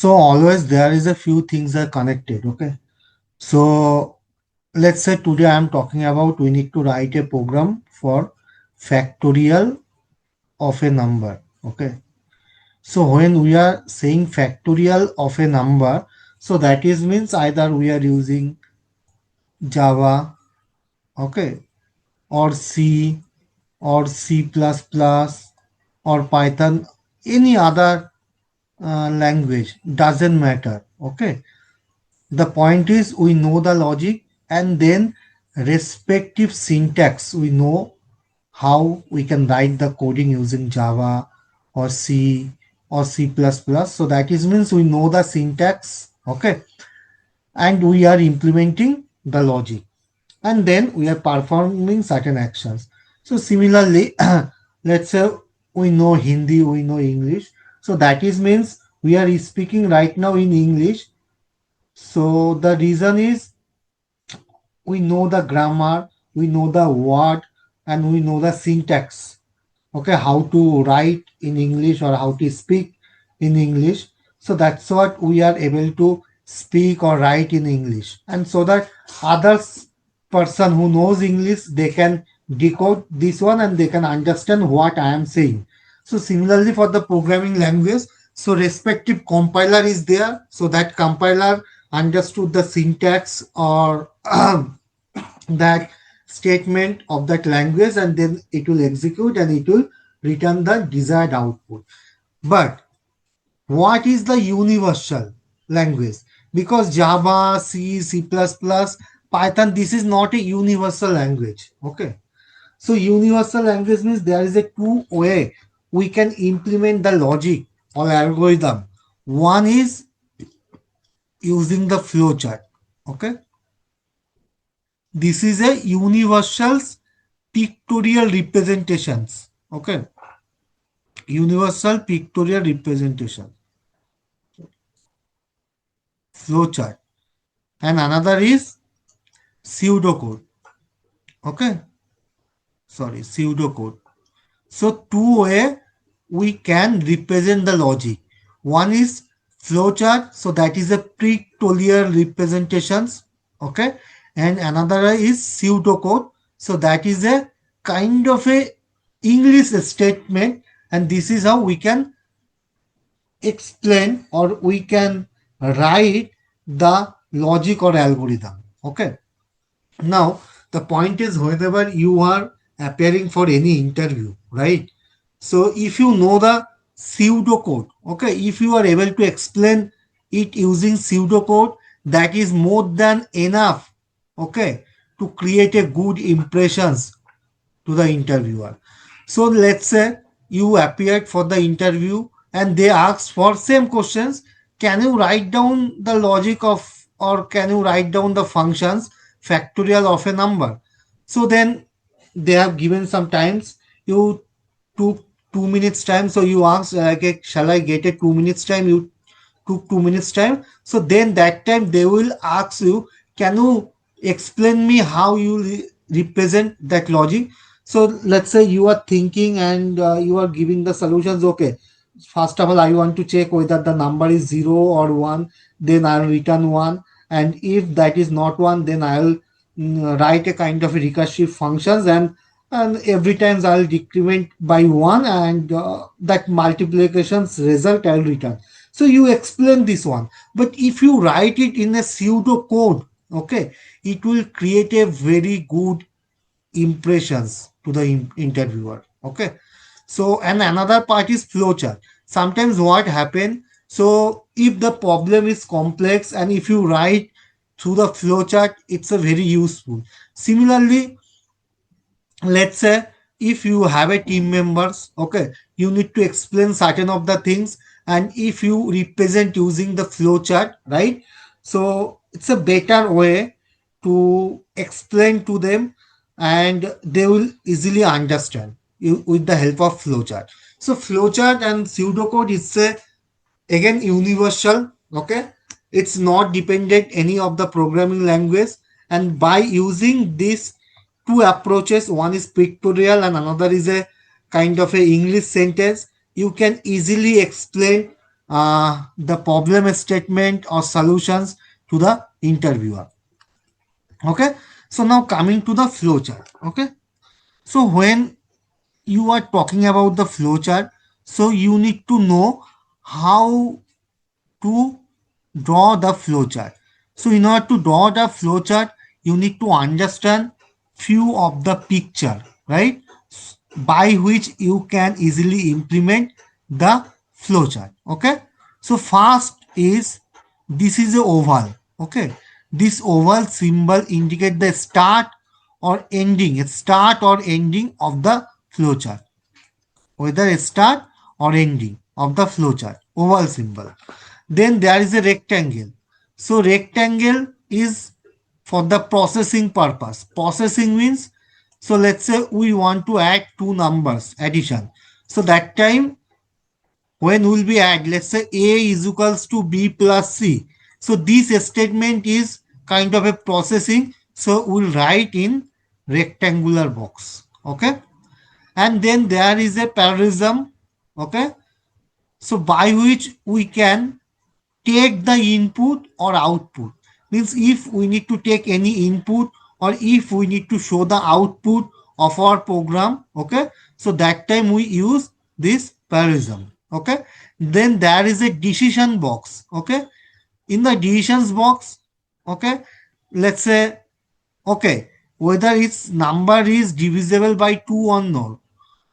So always there is a few things are connected. Okay. So let's say today I'm talking about we need to write a program for factorial of a number. Okay. So when we are saying factorial of a number, so that is means either we are using Java, okay, or C or C++ or Python, any other language, doesn't matter. Okay. The point is we know the logic and then respective syntax. We know how we can write the coding using Java or C or C++. So that is means we know the syntax, okay, and we are implementing the logic, and then we are performing certain actions. So similarly, let's say we know Hindi, we know English. So that is means we are speaking right now in English. So the reason is we know the grammar, we know the word, and we know the syntax. Okay, how to write in English or how to speak in English. So that's what we are able to speak or write in English, and so that others person who knows English, they can decode this one and they can understand what I am saying. So similarly for the programming language, so respective compiler is there, so that compiler understood the syntax or that statement of that language, and then it will execute and it will return the desired output. But what is the universal language? Because Java, C, C++, Python, this is not a universal language. Okay. So universal language means there is a two way we can implement the logic or algorithm. One is using the flowchart. Okay. This is a universal pictorial representations. Okay. Universal pictorial representation. Flowchart. And another is pseudocode. Okay. Sorry, pseudocode. So two way we can represent the logic. One is flowchart, so that is a pictorial representations, okay, and another is pseudocode, so that is a kind of a English statement, and this is how we can explain or we can write the logic or algorithm. Okay. Now, the point is whenever you are appearing for any interview, right? So, if you know the pseudocode, okay, if you are able to explain it using pseudocode, that is more than enough, okay, to create a good impressions to the interviewer. So let's say you appeared for the interview and they asked for same questions. Can you write down the logic of, or can you write down the functions factorial of a number? So then they have given some times. You took 2 minutes time. So you asked, okay, shall I get a 2 minutes time? You took 2 minutes time. So then that time they will ask you, can you explain me how you represent that logic? So let's say you are thinking and you are giving the solutions. Okay, first of all I want to check whether the number is 0 or 1, then I'll return 1, and if that is not 1, then I'll write a kind of a recursive functions, and every times I'll decrement by 1, and that multiplications result I'll return. So you explain this one, but if you write it in a pseudo code, okay, it will create a very good impressions to the interviewer. Okay. So and another part is flowchart. Sometimes what happen, so if the problem is complex and if you write through the flowchart, it's a very useful. Similarly, let's say if you have a team members, okay, you need to explain certain of the things, and if you represent using the flowchart, right, so it's a better way to explain to them, and they will easily understand you with the help of flowchart. So flowchart and pseudocode is a again universal, okay, it's not dependent any of the programming language, and by using these two approaches, one is pictorial and another is a kind of a English sentence, you can easily explain the problem statement or solutions to the interviewer. Okay, so now coming to the flowchart. Okay, so when you are talking about the flowchart, so you need to know how to draw the flowchart. So in order to draw the flowchart, you need to understand few of the picture, right? By which you can easily implement the flowchart. Okay. So first is this is a oval. Okay. This oval symbol indicate the start or ending of the flowchart, whether a start or ending of the flowchart, oval symbol. Then there is a rectangle. So rectangle is for the processing purpose. Processing means, so let's say we want to add two numbers addition. So that time when we'll be add, let's say A is equals to B plus C. So this statement is kind of a processing. So we'll write in rectangular box. Okay. And then there is a parallelism. Okay, so by which we can take the input or output, means if we need to take any input or if we need to show the output of our program. Okay, so that time we use this parallelism. Okay, then there is a decision box. Okay, in the decisions box, okay, let's say, okay, whether its number is divisible by 2 or not.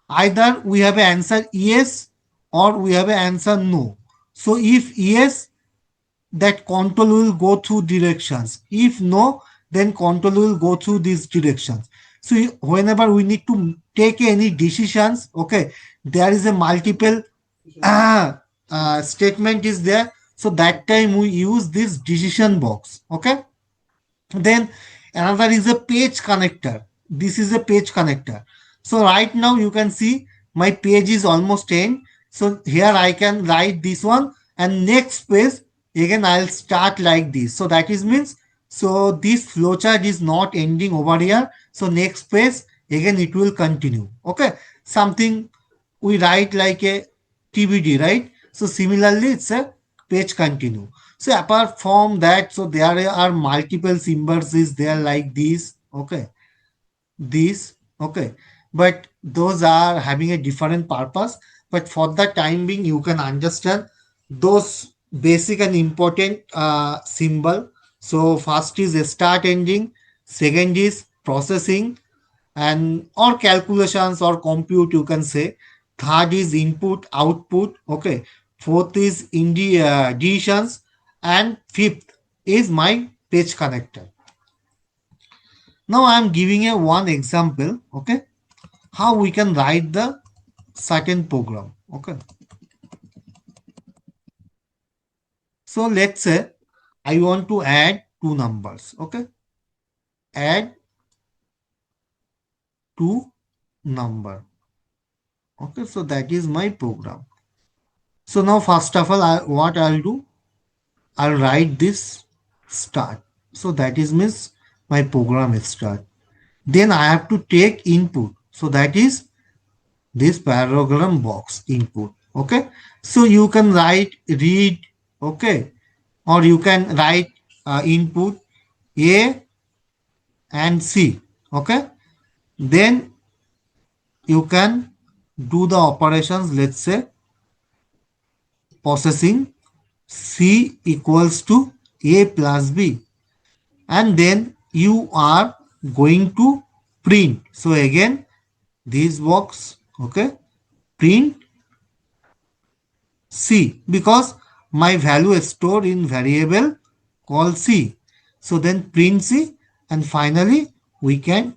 Either we have an answer yes or we have an answer no. So if yes, that control will go through directions. If no, then control will go through these directions. So whenever we need to take any decisions, okay, there is a multiple statement is there. So that time we use this decision box. Okay. Then another is a page connector. This is a page connector. So right now you can see my page is almost 10. So here I can write this one, and next page again I'll start like this. So that is means, so this flowchart is not ending over here. So next page again it will continue. Okay, something we write like a TBD, right? So similarly it's a page continue. So apart from that, so there are multiple symbols is there like this. Okay, these. Okay, but those are having a different purpose. But for the time being, you can understand those basic and important symbol. So first is a start ending, second is processing and or calculations or compute, you can say. Third is input output. Okay, fourth is additions, and fifth is my page connector. Now I am giving a one example. Okay, how we can write the certain program. Okay, so let's say I want to add two numbers. Okay, add two number. Okay, so that is my program. So now first of all, what I'll do, I'll write this start. So that is means my program is start. Then I have to take input. So that is this parallelogram box input. Okay. So you can write read. Okay. Or you can write input A and C. Okay. Then you can do the operations. Let's say processing C equals to A plus B, and then you are going to print. So again this box, okay, print C, because my value is stored in variable called C. So then print C, and finally we can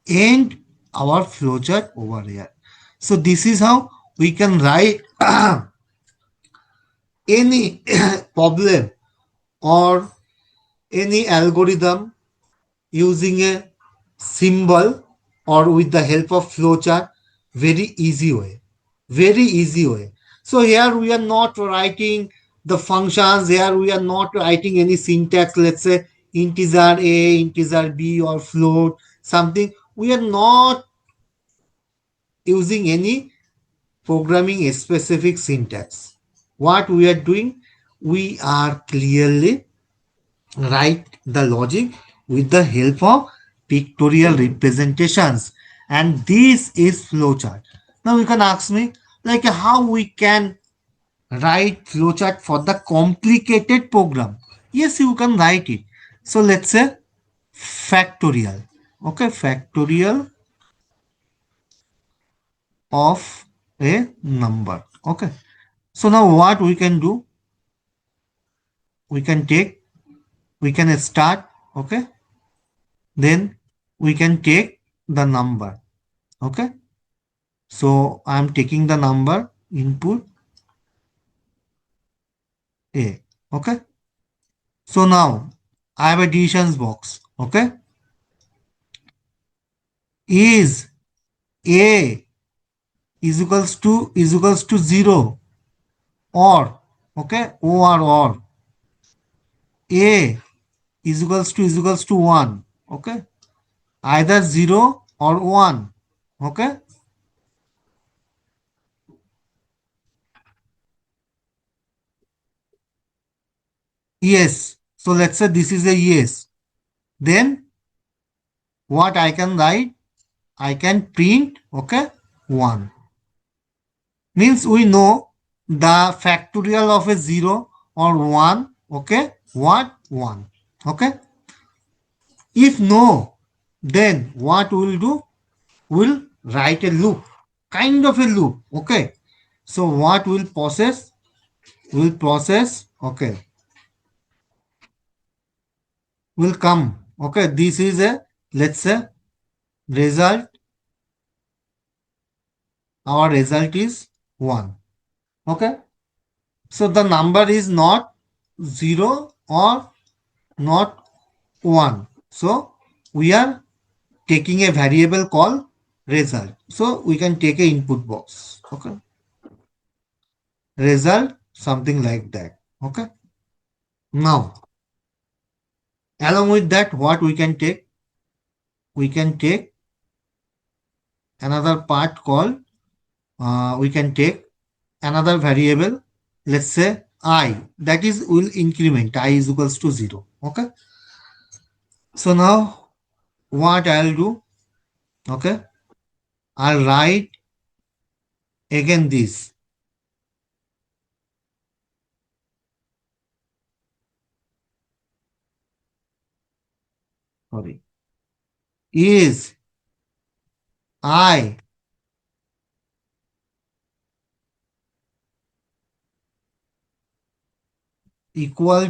end our flowchart over here. So this is how we can write any problem or any algorithm using a symbol or with the help of flowchart. Very easy way, very easy way. So here we are not writing the functions, here we are not writing any syntax, let's say integer a, integer b, or float something. We are not using any programming specific syntax. what we are doing, we are clearly write the logic with the help of pictorial representations, and this is flowchart. Now you can ask me like how we can write flowchart for the complicated program. Yes, you can write it. So let's say factorial. Okay, factorial of a number. Okay. So now what we can do? We can take, we can start. Okay. Then we can take the number. Okay. So I am taking the number input A. Okay. So now I have a decisions box. Okay. Is A is equals to 0 or, okay, or A is equals to 1. Okay. Either 0 or 1. Okay. Yes. So let's say this is a yes. Then what I can write? I can print, okay, 1. Means we know the factorial of a 0 or 1, okay, what? 1. Okay. If no, then what we'll do? We'll write a loop, kind of a loop, okay. So what will process? Will process, okay, will come, okay. This is a, let's say, result. Our result is 1. Okay. So the number is not 0 or not 1. So we are taking a variable called result. So we can take a input box. Okay. Result, something like that. Okay. Now, along with that, what we can take? We can take another part called, we can take another variable, let's say I, that is will increment, I is equals to 0. Okay. So now what I'll do? Okay. I'll write again this. Sorry. Is I equal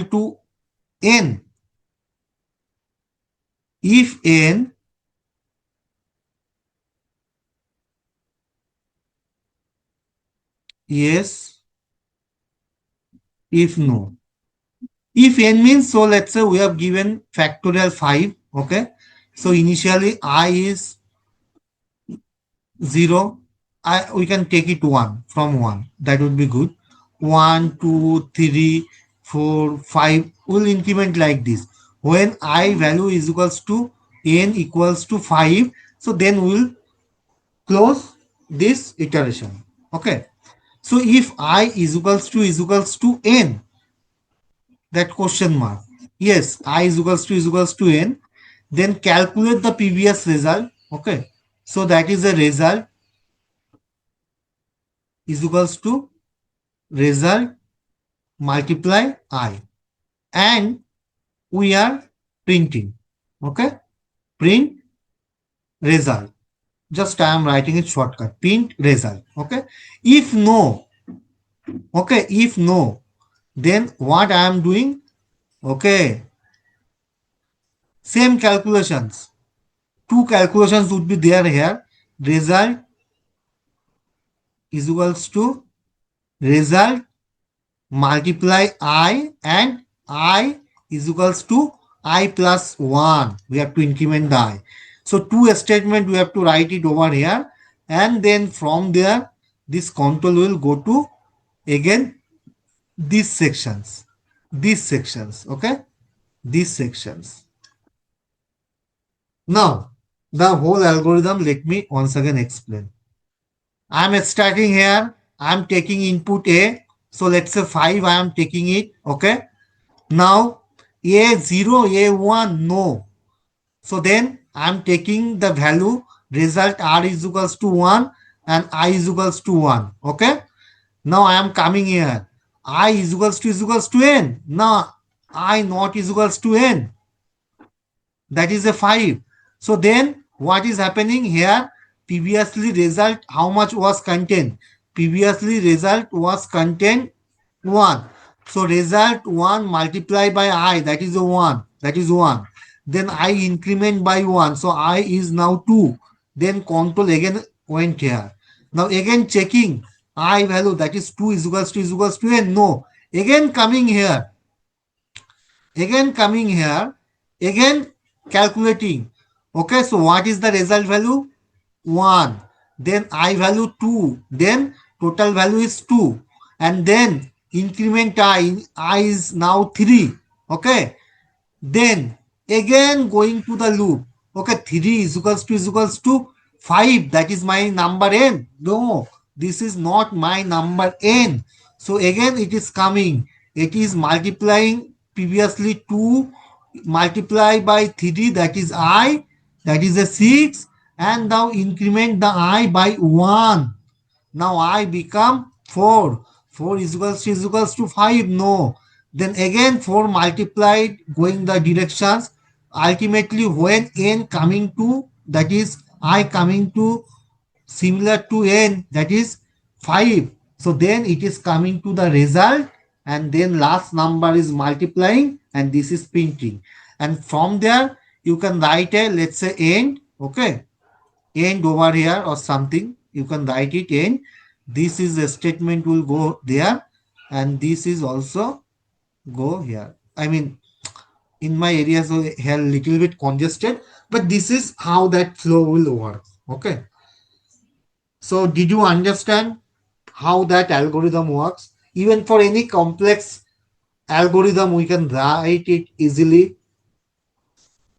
to n? If n yes, if no. If n means, so let's say we have given factorial 5. Okay. So initially I is 0. We can take it 1 from 1. That would be good. 1, 2, 3, 4, 5 will increment like this. When I value is equals to n equals to 5, so then we will close this iteration. Okay. So if I is equals to n, that question mark. Yes, I is equals to n. Then calculate the previous result. Okay. So that is the result is equals to result multiply I. And we are printing. Okay. Print result. Just I am writing it shortcut. Print result. Okay. If no, okay, if no, then what I am doing? Okay. Same calculations. Two calculations would be there here. Result is equals to result multiply I, and I is equals to I plus 1. We have to increment the I. So two statement we have to write it over here, and then from there this control will go to again these sections. These sections. Okay. These sections. Now the whole algorithm, let me once again explain. I am starting here. I'm taking input A. So let's say 5 I am taking it. Okay. Now A0, A1, no. So then I'm taking the value result R is equals to 1 and I is equals to 1. Okay. Now I am coming here. I is equals to N. Now I not is equals to N. That is a 5. So then what is happening here? Previously result how much was content? Previously result was content 1. So result 1 multiplied by I, that is a 1. That is 1. Then I increment by 1. So I is now 2. Then control again went here. Now again checking I value, that is 2 is equals to N. No. Again coming here. Again coming here. Again calculating. Okay, so what is the result value? 1. Then I value 2. Then total value is 2. And then increment I is now 3. Okay. Then again going to the loop. Okay, 3 is equals to 5. That is my number n. No, this is not my number n. So again it is coming. It is multiplying previously 2 multiply by 3, that is I, that is a 6, and now increment the I by 1. Now I become 4. 4 is equals to 5. No. Then again 4 multiplied going the directions. Ultimately when n coming to, that is I coming to similar to n, that is 5. So then it is coming to the result, and then last number is multiplying, and this is printing. And from there you can write a, let's say, end. Okay, end over here or something, you can write it end. This is a statement will go there, and this is also go here. I mean, in my area so here little bit congested, but this is how that flow will work. Okay, so did you understand how that algorithm works? Even for any complex algorithm we can write it easily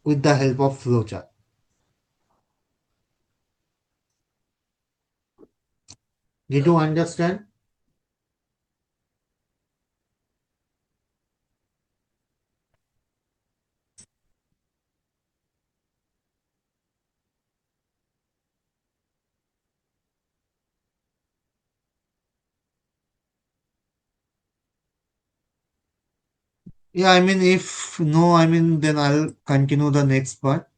with the help of flowchart. Did you understand? Yeah, I mean, if no, I mean, then I'll continue the next part.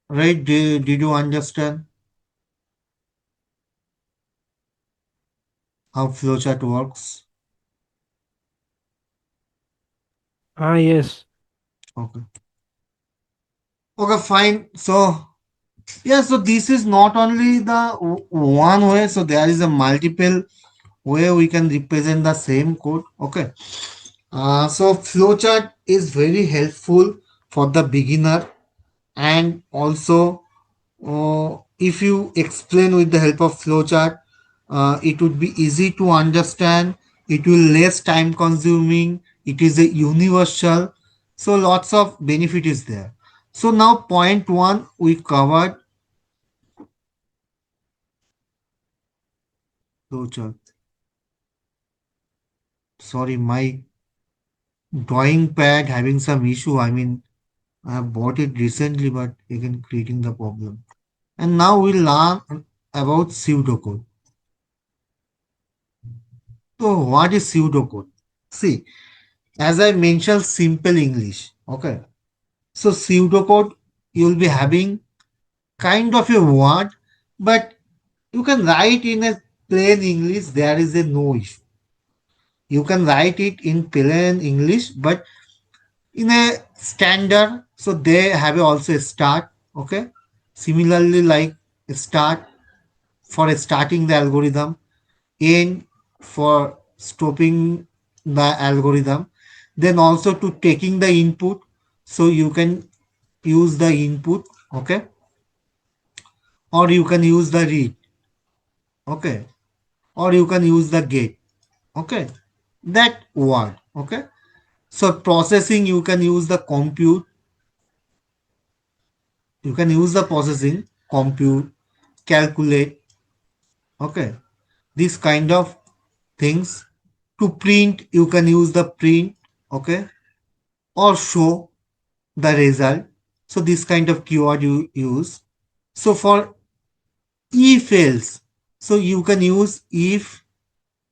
Right? Did you understand how flowchart works? Ah, yes. Okay. Okay, fine. So, yeah, so this is not only the one way, so there is a multiple way we can represent the same code. Okay. So flowchart is very helpful for the beginner, and also if you explain with the help of flowchart, it would be easy to understand. It will less time consuming. It is a universal. So lots of benefit is there. So now point one we covered flowchart. Sorry, my drawing pad having some issue. I mean, I have bought it recently, but again creating the problem. And now we'll learn about pseudocode. So what is pseudocode? See, as I mentioned, simple English. Okay. So pseudocode, you'll be having kind of a word, but you can write in a plain English. There is a no issue. You can write it in plain English, but in a standard, so they have also a start. Okay. Similarly, like a start for starting the algorithm, end for stopping the algorithm, then also to taking the input, so you can use the input. Okay, or you can use the read. Okay, or you can use the get. Okay, that word. Okay, so processing, you can use the compute, you can use the processing, compute, calculate, Okay, this kind of things. To print, you can use the print, okay, or show the result. So this kind of keyword you use. So for if else, so you can use if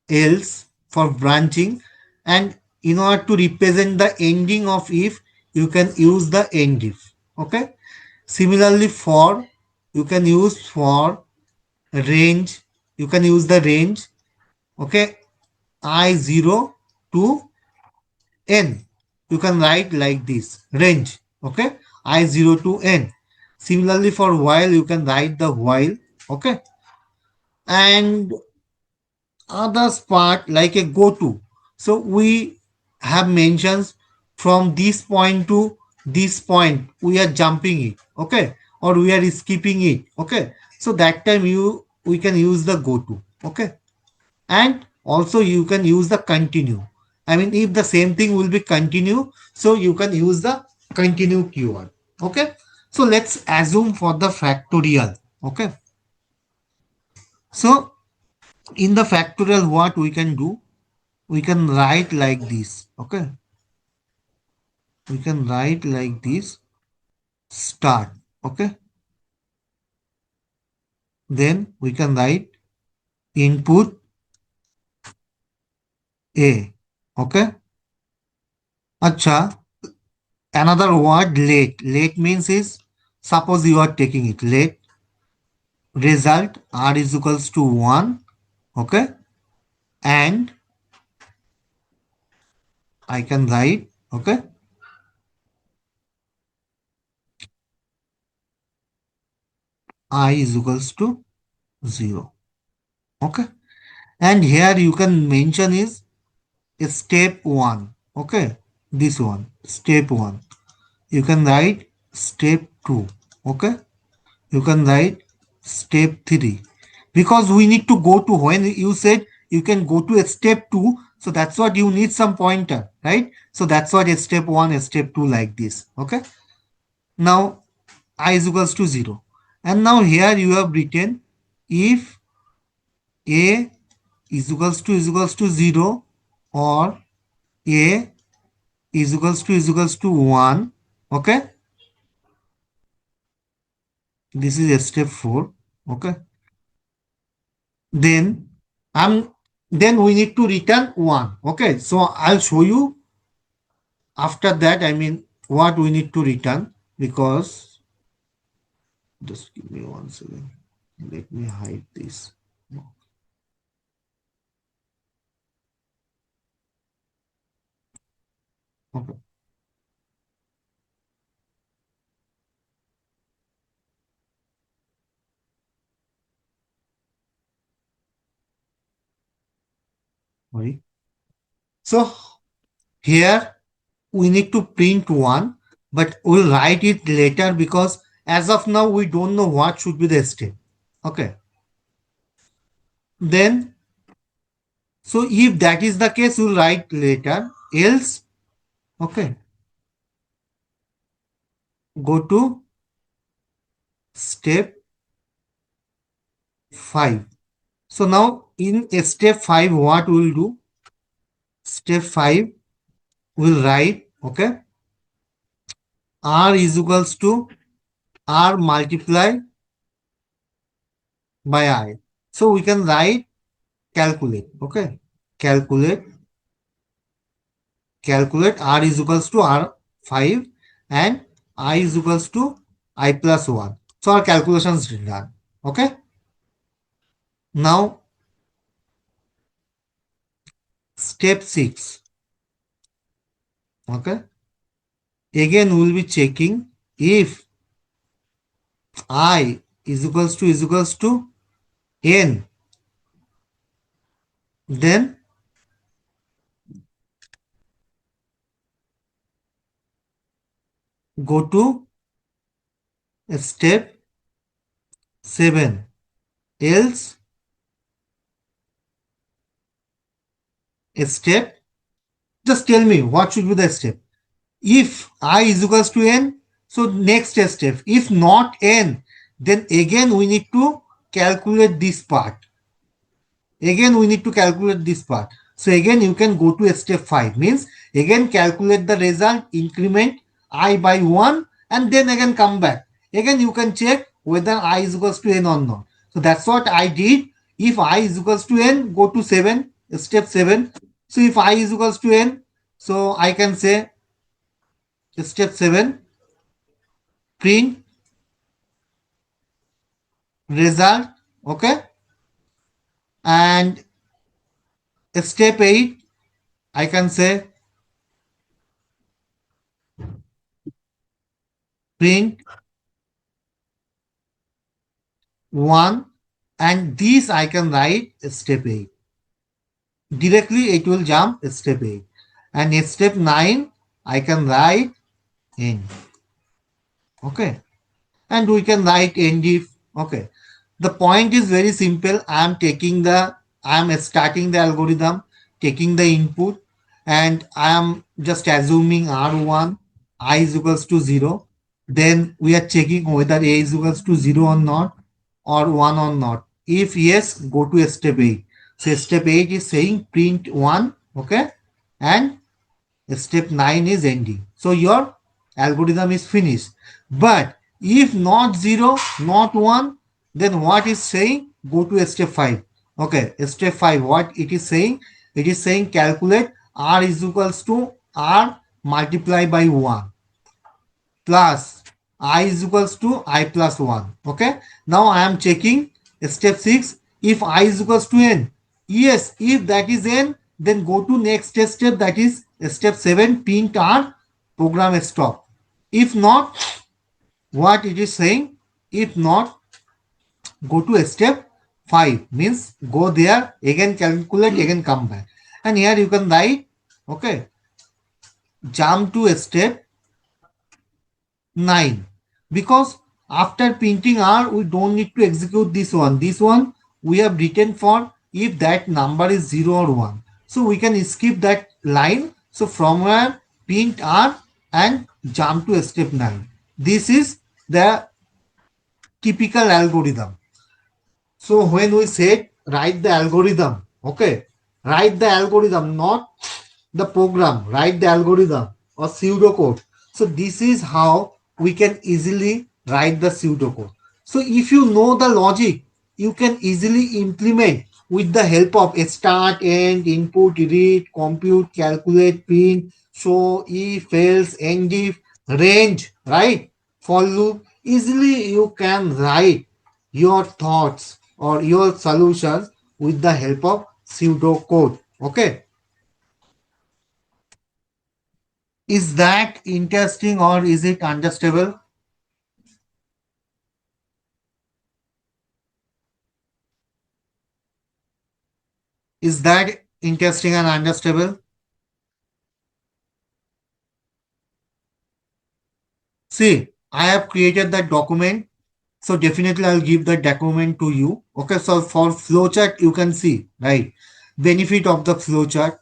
else for branching, and in order to represent the ending of if, you can use the end if. Okay. Similarly for, you can use for range, you can use the range. Okay, I0 to n, you can write like this range. Okay, I0 to n. Similarly for while, you can write the while. Okay, and others part like a go to. So we have mentions from this point to this point, we are jumping it. Okay, or we are skipping it. Okay, so that time you, we can use the go to. Okay, and also you can use the continue. I mean, if the same thing will be continue, so you can use the continue keyword. Okay, so let's assume for the factorial. Okay, so in the factorial, what we can do, we can write like this. Okay, we can write like this start. Okay, then we can write input a. Okay, acha, another word late. Late means is, suppose you are taking it late, result r is equals to 1. Okay, and I can write, okay, I is equals to 0. Okay, and here you can mention is step 1. Okay, this one step 1, you can write step 2. Okay, you can write step 3, because we need to go to, when you said you can go to a step 2, so that's what you need some pointer, right? So that's what a step 1, a step 2, like this. Okay, now I is equals to 0, and now here you have written if a is equals to 0, or a is equals to 1. Okay, this is a step 4. Okay, then I'm, then we need to return 1. Okay, so I'll show you after that, I mean, what we need to return, because just give me 1 second, let me hide this. Okay, sorry. So here we need to print 1, but we'll write it later, because as of now we don't know what should be the step. Okay, then, so if that is the case, we'll write later. Else, okay, go to step 5. So now in step 5, what we'll do, step 5, we'll write, okay, r is equals to r multiply by I. So we can write calculate. Okay, calculate, calculate r is equals to r5, and I is equals to I plus 1. So our calculations is done. Okay, now step 6. Okay, again we'll be checking if I is equals to n, then go to step 7. Else, step, just tell me what should be the step. If I is equals to n, so next step. If not n, then again we need to calculate this part. Again we need to calculate this part. So again you can go to step 5, means again calculate the result, increment I by 1, and then again come back. Again you can check whether I is equals to n or not. So that's what I did. If I is equals to n, go to 7, step 7. So if I is equals to n, so I can say step 7, print result, okay, and step 8, I can say print 1, and this I can write step 8. Directly it will jump step 8. And step 9 I can write n. Okay. And we can write end if. Okay. The point is very simple. I am starting the algorithm, taking the input, and I am just assuming R1, I is equals to 0. Then we are checking whether A is equals to 0 or not, or 1 or not. If yes, go to step 8. So step 8 is saying print 1, okay, and step 9 is ending. So your algorithm is finished. But if not 0, not 1, then what is saying? Go to step 5. Okay, step 5, what it is saying? It is saying calculate R is equals to R multiplied by 1 plus I is equals to I plus 1. Okay. Now I am checking step 6. If I is equals to n. Yes, if that is n, then go to next step, that is step 7, print R, program stop. If not, what it is saying? If not, go to step 5, means go there, again calculate, again come back. And here you can write, okay, jump to step 9, because after printing R we don't need to execute this one we have written for if that number is 0 or 1, so we can skip that line. So from where print R and jump to step 9. This is the typical algorithm. So when we said write the algorithm, okay, write the algorithm, not the program, write the algorithm or pseudocode. So this is how we can easily write the pseudocode. So if you know the logic, you can easily implement with the help of a start, end, input, read, compute, calculate, print, show, if, else, end if, range, right? For loop, easily you can write your thoughts or your solutions with the help of pseudocode. Okay. Is that interesting or is it understandable? Is that interesting and understandable? See, I have created that document. So definitely I'll give the document to you. Okay, so for flowchart, you can see, right? Benefit of the flowchart.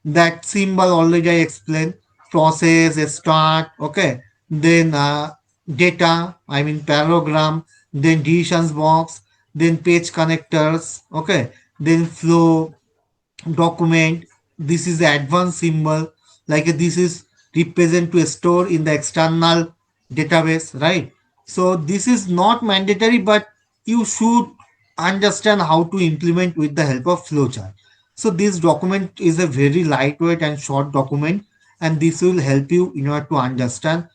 That symbol already I explained. Process, start, okay. Then data, I mean parallelogram, then decisions box, then page connectors, okay. Then flow, document. This is the advanced symbol, like this is represent to store in the external database, right? So this is not mandatory, but you should understand how to implement with the help of flowchart. So this document is a very lightweight and short document, and this will help you in order to understand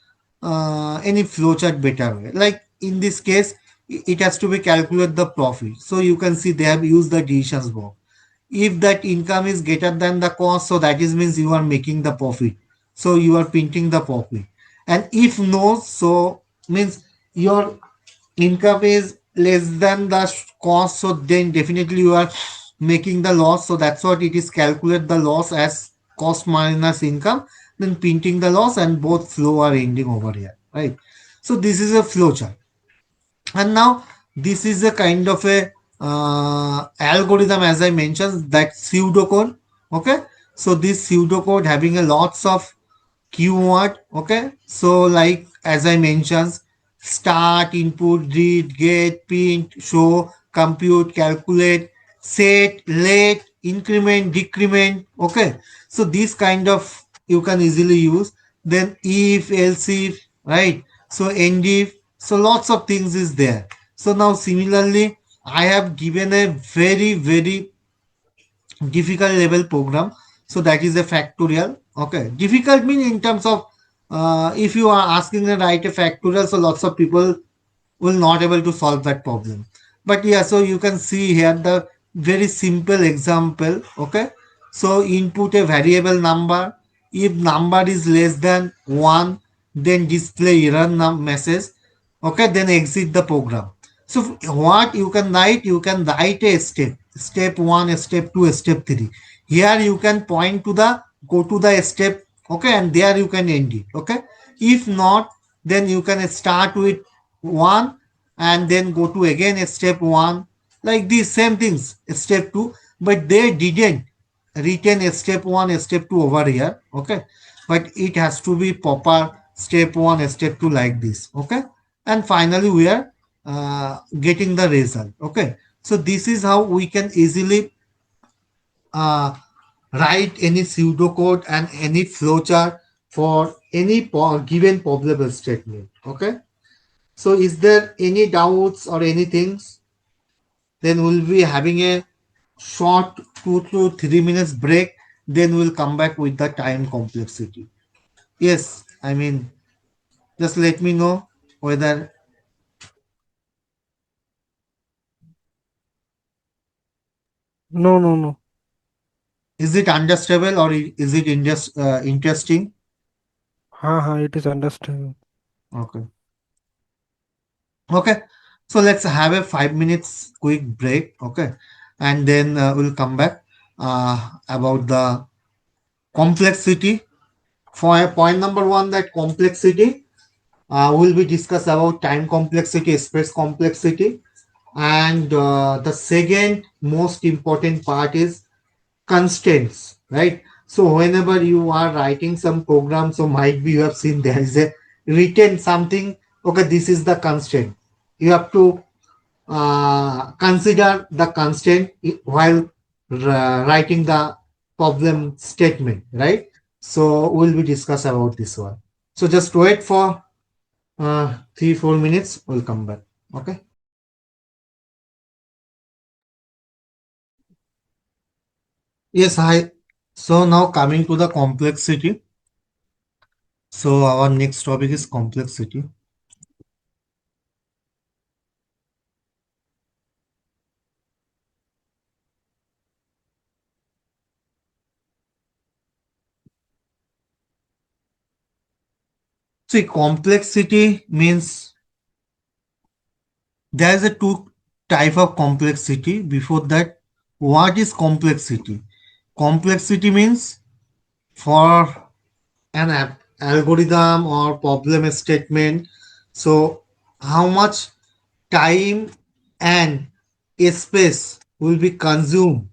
any flowchart better way. Like in this case, it has to be calculate the profit. So you can see they have used the decisions box. If that income is greater than the cost, so that is means you are making the profit, so you are printing the profit. And if no, so means your income is less than the cost, so then definitely you are making the loss. So that's what it is, calculate the loss as cost minus income, then printing the loss, and both flow are ending over here, right? So this is a flow chart. And now this is a kind of a algorithm, as I mentioned, that pseudocode. Okay, so this pseudocode having a lots of keyword. Okay, so like as I mentioned, start, input, read, get, print, show, compute, calculate, set, let, increment, decrement. Okay, so this kind of you can easily use. Then if, else if, right? So end if. So lots of things is there. So now similarly, I have given a very difficult level program. So that is a factorial. Okay, difficult mean in terms of if you are asking to write a factorial, so lots of people will not able to solve that problem. But yeah, so you can see here the very simple example. Okay, so input a variable number. If number is less than 1, then display error message. Okay, then exit the program. So what you can write a step 1, step 2, step 3. Here you can point to the go to the step. Okay, and there you can end it. Okay, if not, then you can start with 1 and then go to again step 1, like these same things step 2, but they didn't written a step 1, a step 2 over here. Okay, but it has to be proper step 1, a step 2, like this. Okay, and finally we are getting the result. Okay, so this is how we can easily uh, write any pseudocode and any flowchart for any given probable statement. Okay, so is there any doubts or anything? Then we'll be having a short 2 to 3 minutes break. Then we'll come back with the time complexity. Yes, I mean, just let me know whether No, no, no. is it understandable or is it interesting. It is understandable. Okay. Okay. So let's have a 5 minutes quick break. Okay. And then we'll come back about the complexity. For point number one, that complexity will be discussed about time complexity, space complexity, and the second most important part is constraints, right? So whenever you are writing some program, so might be you have seen there is a written something. Okay, this is the constraint. You have to consider the constraint while writing the problem statement, right? So we'll be discuss about this one. So just wait for 3 4 minutes. We'll come back. Okay. Yes, hi. So now coming to the complexity. So our next topic is complexity. See, complexity means there is a two type of complexity. Before that, what is complexity? Complexity means for an algorithm or problem statement. So how much time and space will be consumed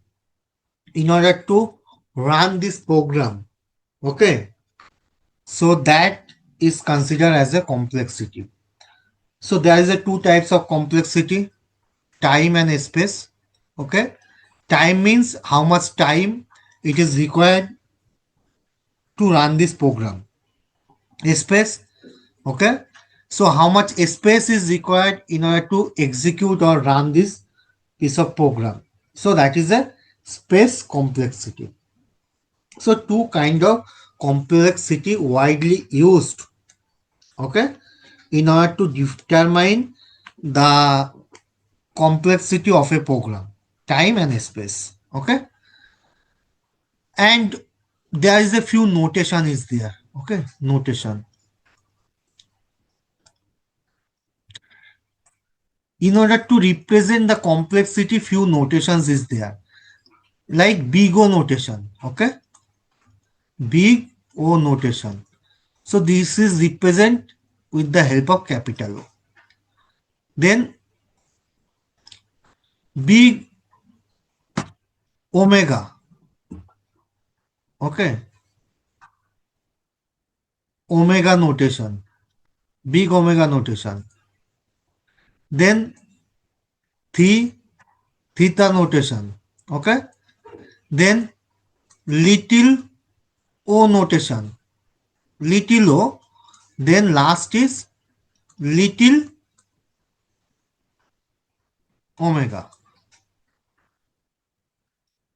in order to run this program. Okay, so that is considered as a complexity. So there is a two types of complexity, time and space. Okay, time means how much time it is required to run this program. Space, okay, so how much space is required in order to execute or run this piece of program. So that is a space complexity. So two kind of complexity widely used, okay, in order to determine the complexity of a program, time and space. Okay, and there is a few notation is there. Okay, notation. In order to represent the complexity, few notations is there, like big O notation. Okay, big O notation. So this is represent with the help of capital O. Then big omega. Okay, omega notation, big omega notation. Then theta notation. Okay. Then little o notation. Little o. Then last is little omega.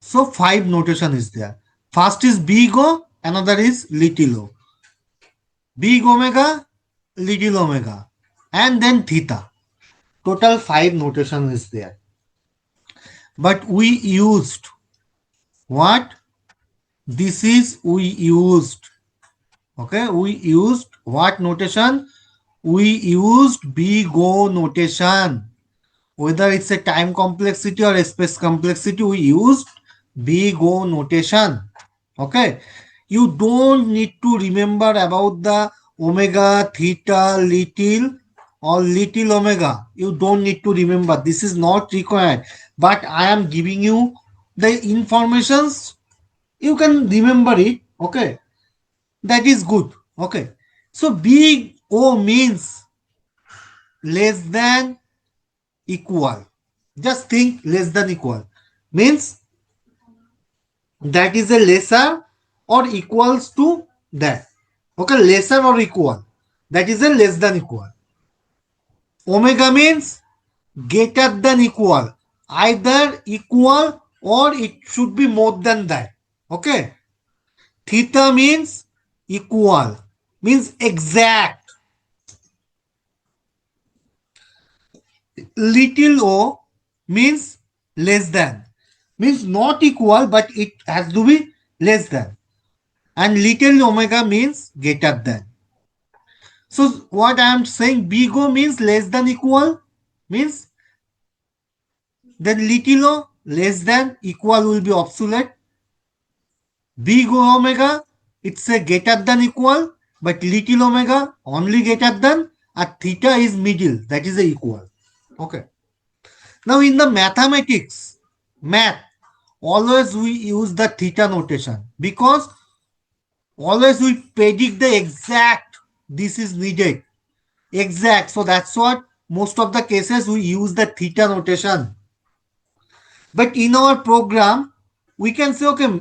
So five notation is there. First is big O, another is little o. Big omega, little omega, and then theta. Total five notation is there. But we used what? This is we used. Okay, we used what notation? We used big O notation. Whether it's a time complexity or a space complexity, we used big O notation. Okay, you don't need to remember about the omega, theta, little or little omega. You don't need to remember. This is not required. But I am giving you the informations. You can remember it. Okay, that is good. Okay, so big O means less than equal. Just think less than equal. Means that is a lesser or equals to that. Okay, lesser or equal. That is a less than equal. Omega means greater than equal. Either equal or it should be more than that. Okay. Theta means equal. Means exact. Little o means less than. Means not equal but it has to be less than. And little omega means greater than. So what I am saying, big O means less than equal, means then little o less than equal will be obsolete. Big O omega, it's a greater than equal, but little omega only greater than, and theta is middle, that is a equal. Okay. Now in the mathematics, math, always we use the theta notation because always we predict the exact this is needed. Exact. So that's what most of the cases we use the theta notation. But in our program, we can say, okay,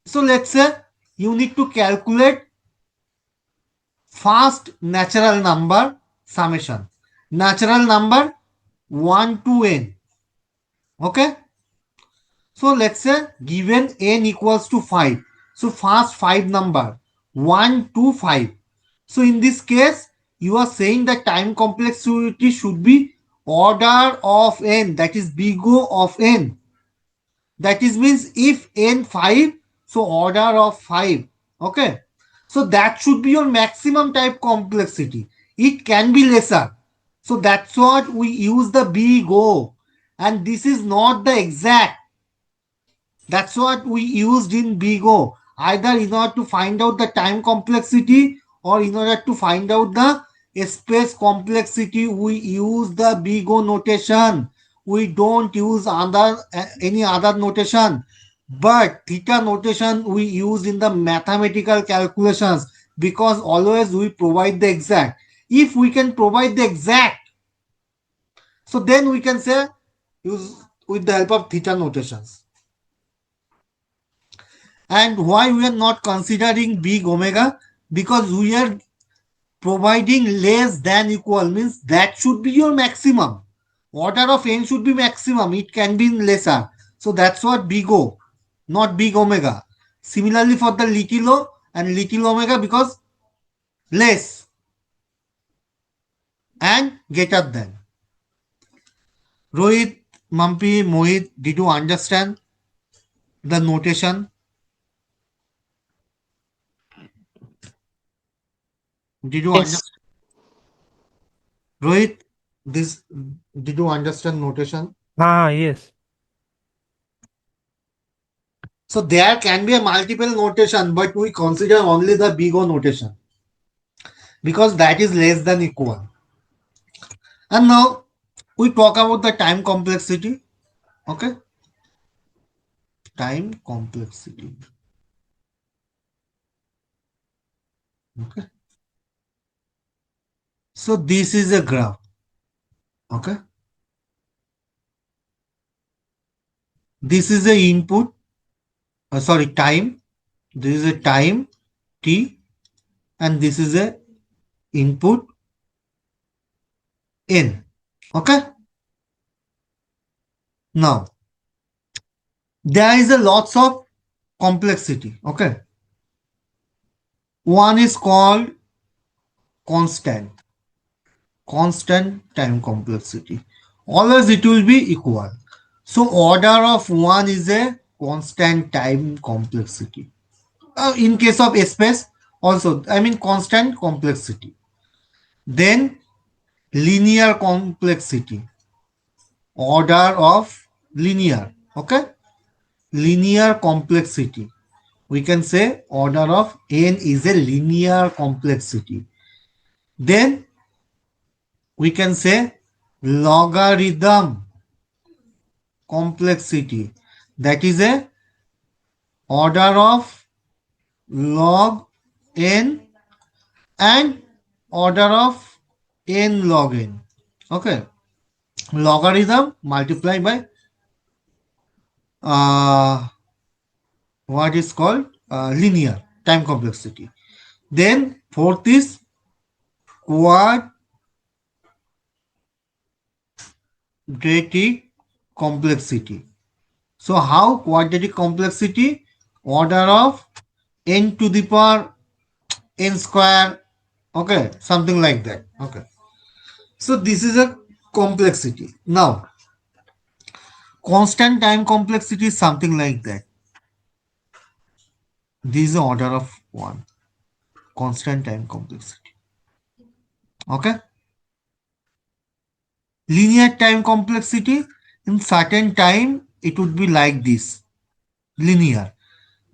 so let's say you need to calculate first natural number summation. Natural number 1 to n. Okay. So let's say given n equals to 5. So first 5 number 1 to 5. So in this case, you are saying that time complexity should be order of n, that is big O of n. That is means if n 5, so order of 5. Okay. So that should be your maximum type complexity. It can be lesser. So that's what we use the big O. And this is not the exact. That's what we used in big O. Either in order to find out the time complexity or in order to find out the space complexity, we use the big O notation. We don't use any other notation. But theta notation we use in the mathematical calculations because always we provide the exact. If we can provide the exact, so then we can say use with the help of theta notations. And why we are not considering big omega? Because we are providing less than equal, means that should be your maximum. Order of n should be maximum. It can be lesser. So that's what big O, not big omega. Similarly for the little o and little omega because less and greater than. Rohit, Mampi, Mohit, did you understand the notation? Did you Yes. understand? Rohit, this did you understand notation? Yes. So there can be a multiple notation, but we consider only the big O notation because that is less than equal. And now we talk about the time complexity. Okay, time complexity. Okay, so this is a graph. Okay, This is the input, sorry, time. This is a time t, and this is a input n. Okay. Now there is a lots of complexity. Okay. One is called constant, constant time complexity. Always it will be equal. So order of one is a constant time complexity. In case of space, also I mean constant complexity. Then linear complexity, order of linear. Okay, linear complexity. We can say order of n is a linear complexity. Then we can say logarithm complexity. That is a order of log n and order of n log n. Okay, logarithm multiplied by uh, what is called linear time complexity. Then fourth is quadratic complexity. So how quadratic complexity? Order of n to the power n square. Okay, something like that. Okay. So this is a complexity. Now, constant time complexity is something like that. This is the order of one. Constant time complexity. Okay. Linear time complexity, in certain time it would be like this. Linear.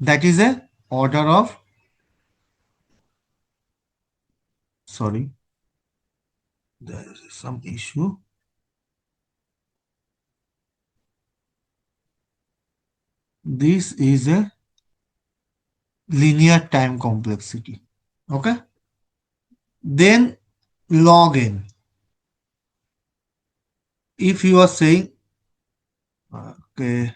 That is a order of, sorry, there is some issue. This is a linear time complexity. Okay. Then log n. If you are saying, okay,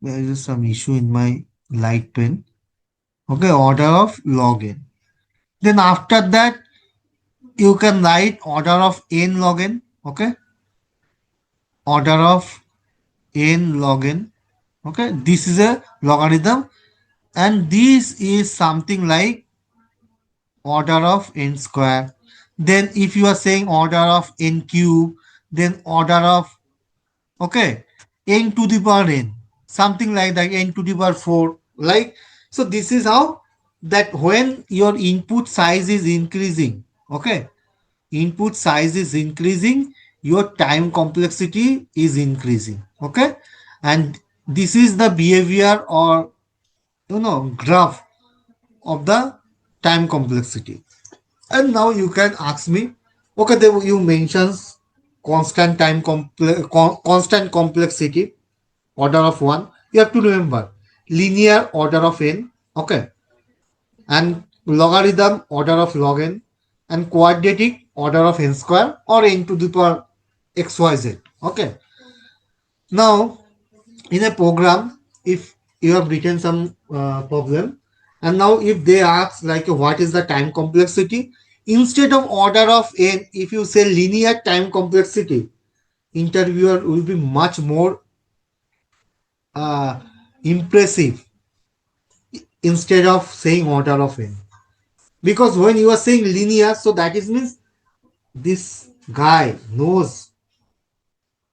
there is some issue in my light pen. Okay, order of log n. Then after that, you can write order of n log n. Okay, order of n log n. Okay, this is a logarithm, and this is something like order of n square. Then if you are saying order of n cube, then order of, okay, n to the power n, something like that, n to the power 4, like. So this is how, that when your input size is increasing, okay, input size is increasing, your time complexity is increasing. Okay, and this is the behavior, or graph of the time complexity. And now you can ask me, okay, then you mentions constant complexity, order of one. You have to remember linear order of n, okay, and logarithm order of log n, and quadratic order of n square or n to the power xyz. Okay. Now in a program, if you have written some problem, and now if they ask like what is the time complexity, instead of order of n, if you say linear time complexity, interviewer will be much more uh, impressive instead of saying order of n, because when you are saying linear, so that is means this guy knows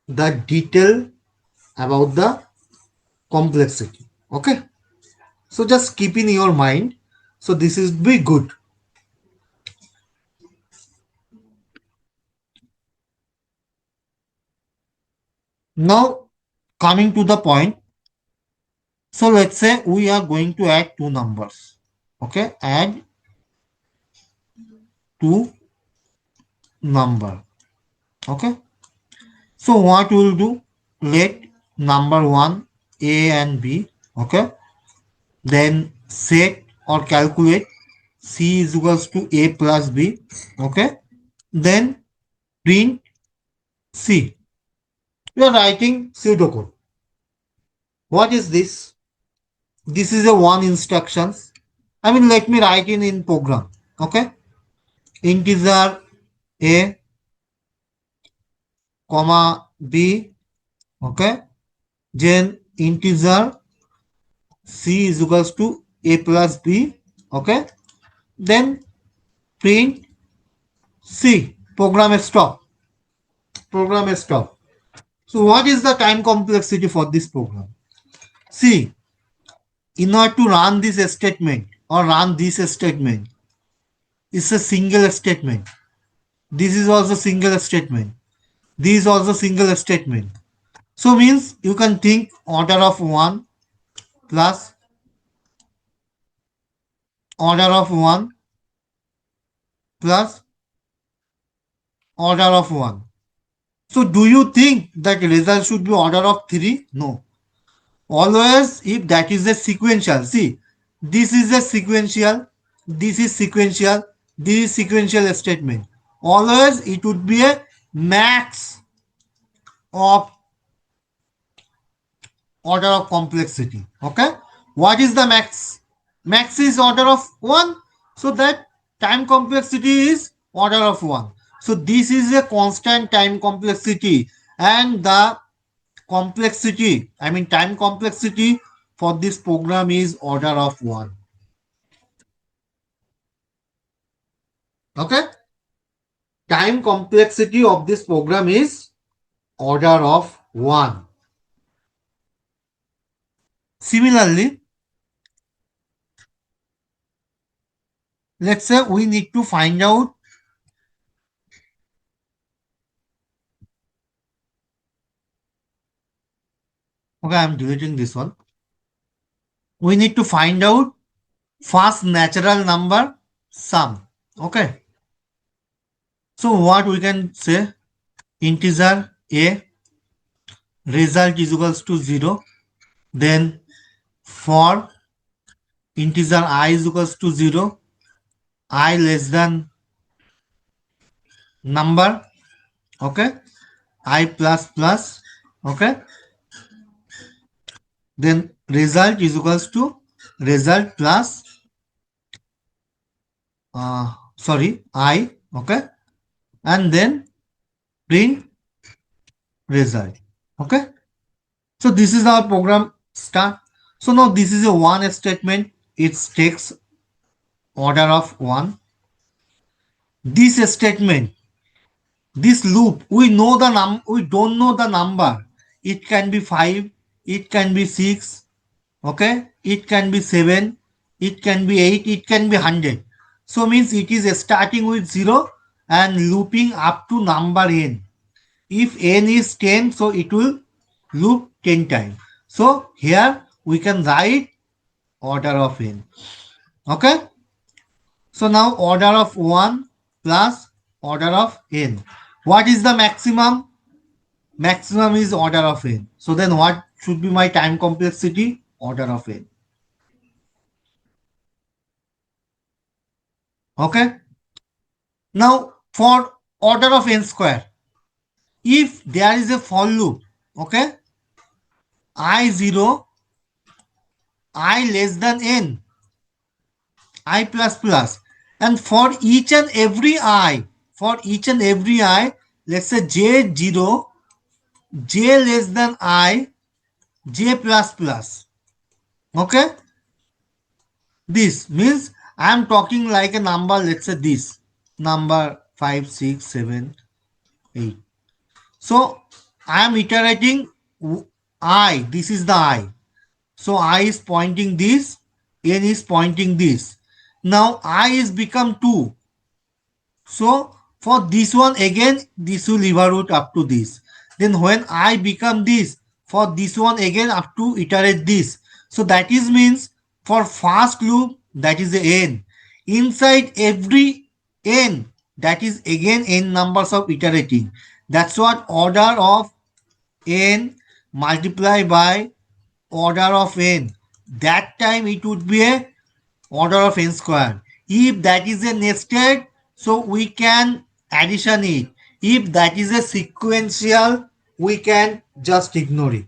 the detail about the complexity. Okay, so just keep in your mind. So this is be good. Now coming to the point. So let's say we are going to add two numbers. Okay, add two number. Okay. So what we'll do? Let number one A and B. Okay. Then set or calculate C is equals to A plus B. Okay. Then print C. You are writing pseudocode. What is this? This is a one instructions. I mean, let me write in program. Okay, integer a comma b. Okay, then integer c is equals to a plus b. Okay, then print c. Program stop. Program stop. So what is the time complexity for this program? See, in order to run this statement or run this statement, it's a single statement. This is also single statement. This is also single statement. So means you can think order of 1 plus order of 1 plus order of 1. So do you think that result should be order of 3? No. Always if that is a sequential. See, this is a sequential, this is sequential, this is sequential statement. Always it would be a max of order of complexity. Okay, what is the max? Max is order of 1, so that time complexity is order of 1. So this is a constant time complexity, and the complexity, I mean time complexity for this program is order of 1. Okay, time complexity of this program is order of 1. Similarly, let's say we need to find out. Okay, I'm deleting this one. We need to find out first natural number sum. Okay, so what we can say, integer a result is equals to 0, then for integer I is equals to 0, I less than number. Okay, I plus plus. Okay, then result is equals to result plus sorry I. Okay, and then print result. Okay, so this is our program start. So now this is a one statement. It takes order of 1. This statement, this loop, we don't know the number. It can be 5, it can be 6, okay, it can be 7, it can be 8, it can be 100. So means it is starting with 0 and looping up to number n. If n is 10, so it will loop 10 times. So here we can write order of n. Okay, so now order of 1 plus order of n. What is the maximum? Maximum is order of n. So then what should be my time complexity? Order of n. Okay. Now for order of n square, if there is a for loop, okay, I0, I less than n, I plus plus, and for each and every I, let's say J0, J less than I, J plus plus. Okay, this means I am talking like a number, let's say this number 5, 6, 7, 8. So I am iterating I, this is the I. So I is pointing this, n is pointing this. Now I is become 2. So for this one again, this will evaluate up to this. Then when I become this, for this one again up to iterate this. So that is means for first loop, that is the n. Inside every n, that is again n numbers of iterating. That's what order of n multiplied by order of n. That time it would be a order of n square. If that is a nested, so we can addition it. If that is a sequential, we can just ignore it.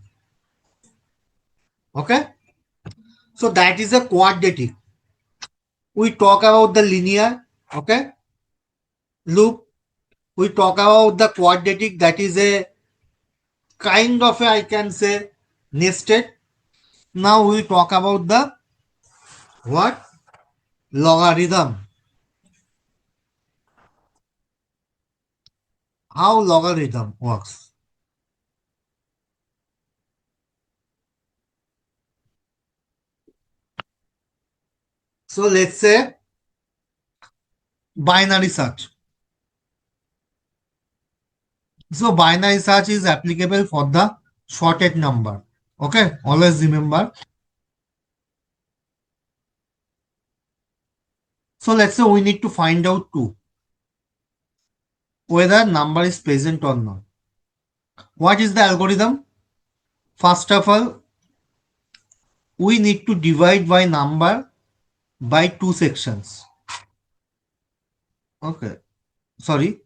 Okay, so that is a quadratic. We talk about the linear, okay, loop. We talk about the quadratic, that is a kind of a, I can say, nested. Now we talk about the what? Logarithm. How logarithm works. So let's say binary search. So binary search is applicable for the shorted number. Okay, always remember. So let's say we need to find out too whether number is present or not. What is the algorithm? First of all, we need to divide by number by two sections. Okay, sorry,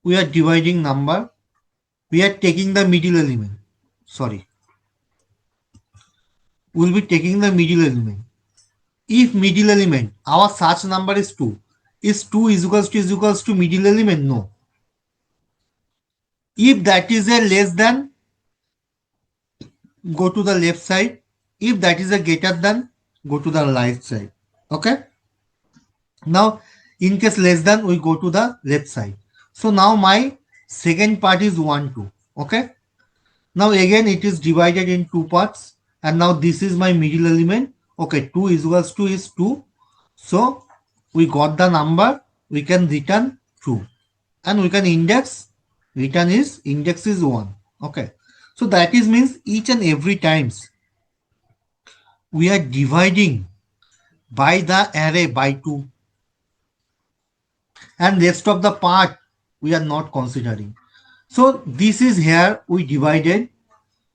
we are dividing number. We are taking the middle element. Sorry, we'll be taking the middle element. If middle element, our such number is 2. Is 2 is equals to middle element? No. If that is a less than, go to the left side. If that is a greater than, go to the right side. Okay. Now, in case less than, we go to the left side. So now my second part is 1, 2. Okay. Now again it is divided in two parts. And now this is my middle element. Okay. 2 is equals to is 2. So we got the number. We can return true. And we can index is 1. Okay. So that is means each and every times we are dividing by the array by 2, and rest of the part we are not considering. So this is here we divided,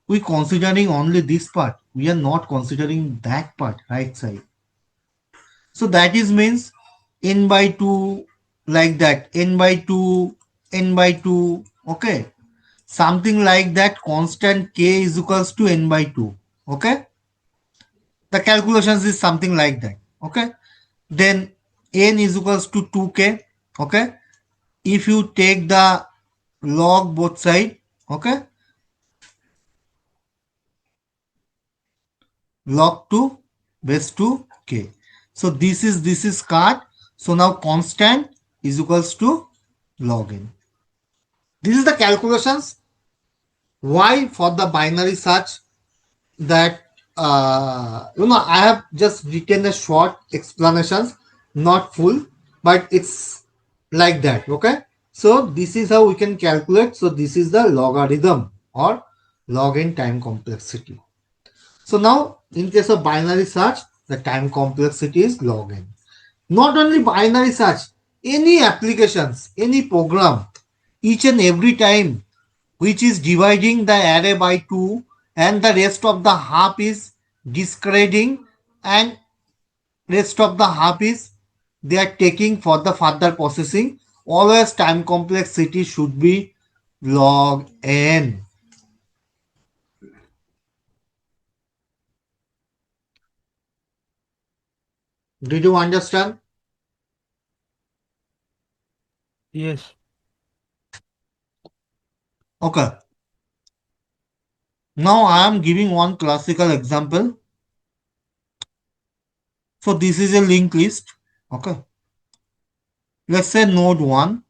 we considering only this part, we are not considering that part right side. So that is means n by 2, like that, n by 2, n by 2. Okay, something like that. Constant k is equals to n by 2. Okay, the calculations is something like that. Okay, then n is equals to 2k. Okay, if you take the log both side. Okay, log 2 base 2k. So this is cut. So now constant is equals to log n. This is the calculations. Why for the binary search, that I have just written a short explanations, not full, but it's like that. Okay, so this is how we can calculate. So this is the logarithm or log n time complexity. So now in case of binary search, the time complexity is log n. Not only binary search, any applications, any program, each and every time which is dividing the array by 2 and the rest of the half is discarding, and rest of the half is they are taking for the further processing, always time complexity should be log n. Did you understand? Yes. Okay. Now I am giving one classical example. So this is a linked list. Okay. Let's say node 1,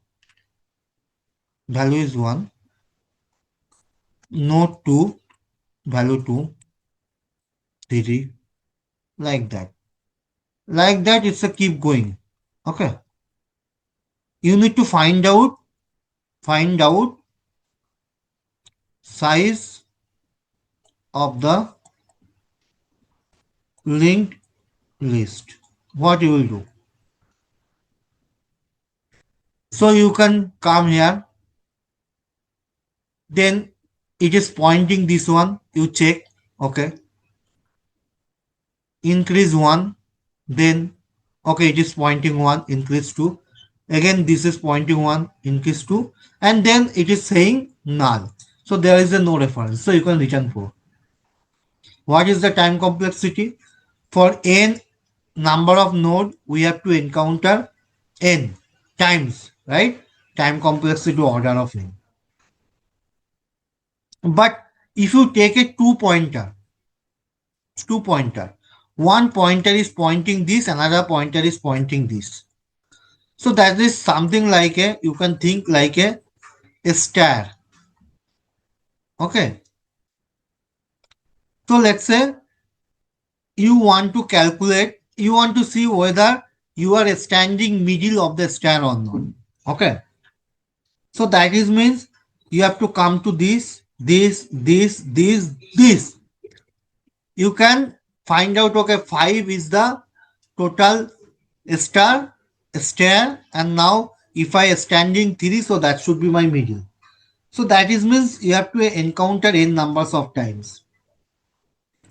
value is 1. Node 2, value 2, 3, like that. Like that, it's a keep going. Okay. You need to find out size of the linked list. What you will do? So you can come here. Then it is pointing this one. You check. Okay. Increase 1. Then okay, it is pointing 1. Increase 2. Again, this is pointing 1. Increase 2. And then it is saying null. So there is a no reference. So you can return 4. What is the time complexity? For n number of node, we have to encounter n times, right? Time complexity order of n. But if you take a two pointer, one pointer is pointing this, another pointer is pointing this. So that is something like a, you can think like a star. Okay. So let's say you want to calculate, you want to see whether you are standing middle of the star or not. Okay. So that is means you have to come to this. You can find out, okay, 5 is the total star, stair, and now if I standing 3, so that should be my middle. So that is means you have to encounter n numbers of times.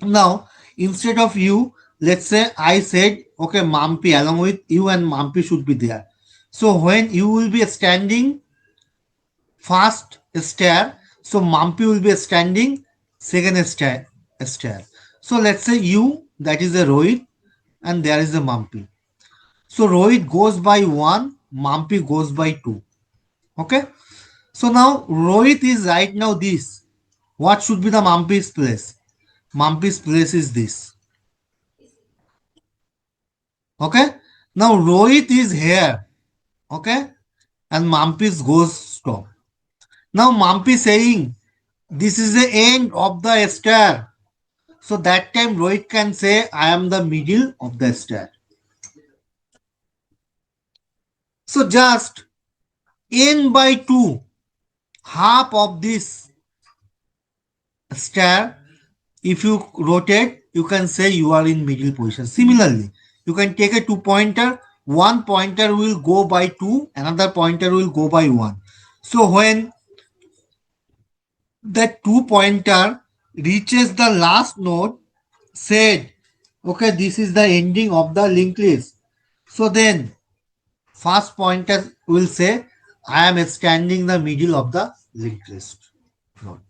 Now, instead of you, let's say I said, okay, Mampi, along with you and Mampi should be there. So when you will be standing first stair, so Mampi will be standing second stair. So let's say you, that is a Rohit, and there is a Mampi. So Rohit goes by 1, Mampi goes by 2. Okay. So now Rohit is right now this. What should be the Mampi's place? Mampi's place is this. Okay. Now Rohit is here. Okay. And Mampi's goes stop. Now Mampi saying this is the end of the stair. So that time Rohit can say I am the middle of the stair. So just n by 2, half of this stair, if you rotate, you can say you are in middle position. Similarly, you can take a two pointer, one pointer will go by 2, another pointer will go by 1. So when that two pointer reaches the last node, said, okay, this is the ending of the linked list. So then first pointer will say, I am standing the middle of the linked list node.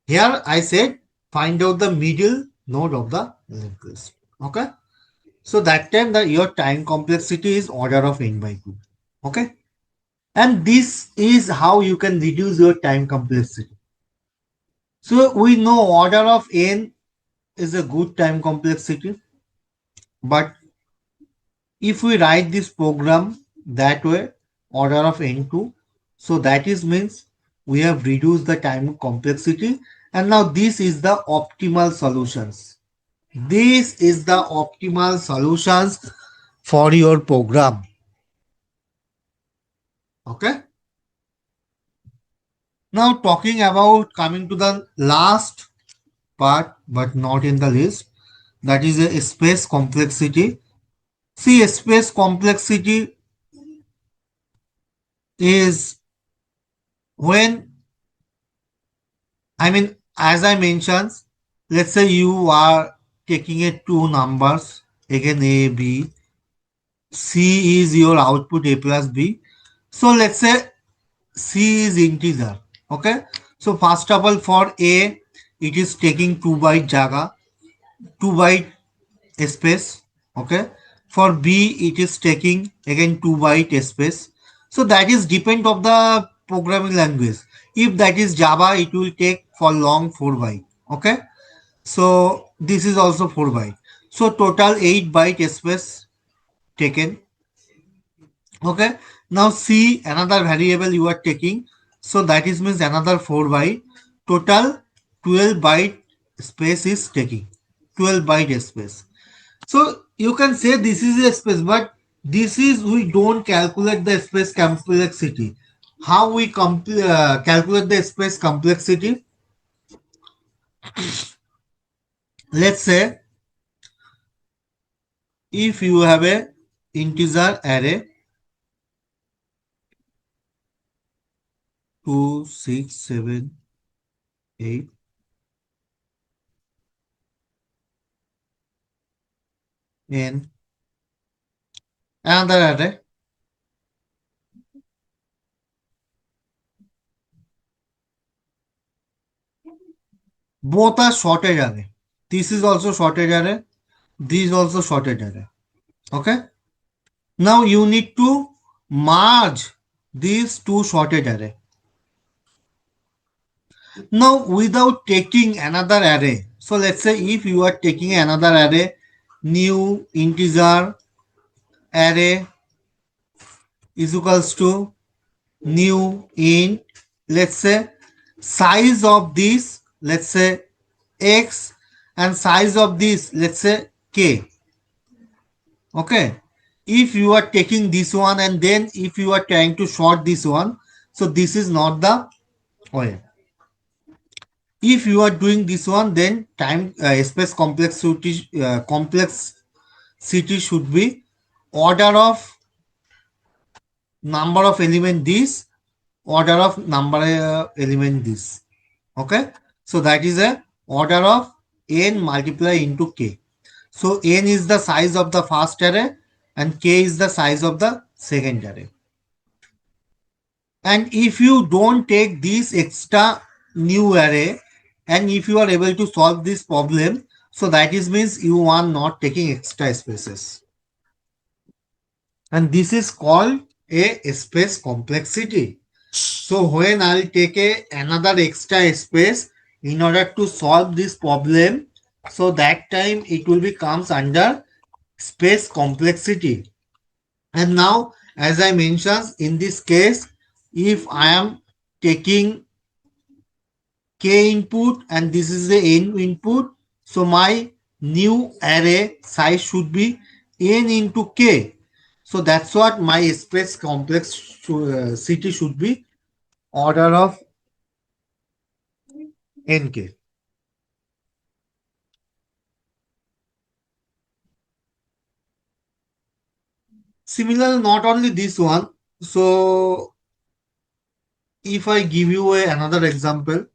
Here I said, find out the middle node of the linked list. Okay. So that time your time complexity is order of n by 2. Okay. And this is how you can reduce your time complexity. So we know order of n is a good time complexity. But if we write this program that way, order of n2, so that is means we have reduced the time complexity, and now this is the optimal solutions. This is the optimal solutions for your program. Okay. Now talking about coming to the last part, but not in the list, that is a space complexity. See, a space complexity is when, I mean, as I mentioned, let's say you are taking a two numbers, again A, B, C is your output A plus B. So let's say C is integer. Okay. So first of all, for A, it is taking 2 byte jaga, 2 byte space. Okay. For B, it is taking again 2 byte space. So that is depend of the programming language. If that is Java, it will take for long 4 byte. Okay. So this is also 4 byte. So total 8 byte space taken. Okay. Now C, another variable you are taking. So that is means another 4 byte. Total 12 byte space is taking. 12 byte space. So you can say this is a space, but this is, we don't calculate the space complexity. How we calculate the space complexity? Let's say if you have a integer array 2, 6, 7, 8, and another array Both are shorted array. This is also shorted array. This is also shorted array. Okay. Now you need to merge these two shorted array. Now without taking another array. So let's say if you are taking another array, new integer array is equals to new int, let's say size of this, let's say x, and size of this, let's say k. Okay, if you are taking this one and then if you are trying to sort this one, so this is not the way. If you are doing this one, then time space complexity should be order of number of element this, order of number element this. Okay, so that is a order of n multiply into k. So n is the size of the first array and k is the size of the second array. And if you don't take this extra new array and if you are able to solve this problem, so that is means you are not taking extra spaces. And this is called a space complexity. So when I'll take another extra space in order to solve this problem, so that time it will be comes under space complexity. And now, as I mentioned, in this case, if I am taking k input and this is the n input, so my new array size should be n into k. So that's what my space complexity should be, order of nk. Similar, not only this one. So if I give you another example,